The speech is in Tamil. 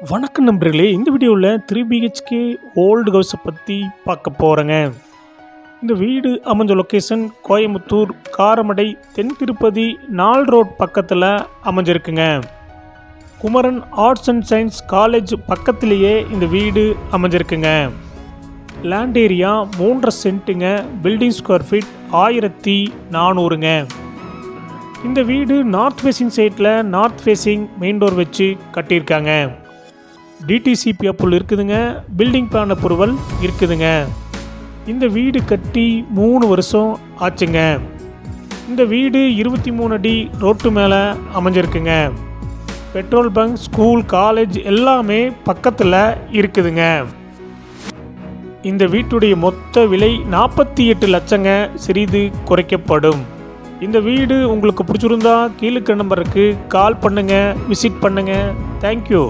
வணக்கம் நண்பர்களே, இந்த வீடியோவில் 3 BHK ஓல்டு ஹவுஸை பற்றி பார்க்க போகிறேங்க. இந்த வீடு அமைஞ்ச லொக்கேஷன் கோயம்புத்தூர் காரமடை தென் திருப்பதி 4 ரோட் பக்கத்தில் அமைஞ்சிருக்குங்க. Kumaran arts and science college பக்கத்திலேயே இந்த வீடு அமைஞ்சிருக்குங்க. லேண்ட் ஏரியா 3.5 சென்ட்டுங்க. பில்டிங் ஸ்கொயர் ஃபீட் 1400ங்க. இந்த வீடு நார்த் ஃபேஸிங் சைட்டில் நார்த் ஃபேஸிங் மெயின் டோர் வச்சு கட்டியிருக்காங்க. டிடிசிபி அப்ரூவல் இருக்குதுங்க. பில்டிங் பிளான் அப்ரூவல் இருக்குதுங்க. இந்த வீடு கட்டி 3 வருஷம் ஆச்சுங்க. இந்த வீடு 23 அடி ரோட்டு மேலே அமைஞ்சிருக்குங்க. பெட்ரோல் பங்க், ஸ்கூல், காலேஜ் எல்லாமே பக்கத்தில் இருக்குதுங்க. இந்த வீட்டுடைய மொத்த விலை 48 லட்சங்க. சிறிது குறைக்கப்படும். இந்த வீடு உங்களுக்கு பிடிச்சிருந்தா கீழே நம்பருக்கு கால் பண்ணுங்கள், விசிட் பண்ணுங்கள். தேங்க்யூ.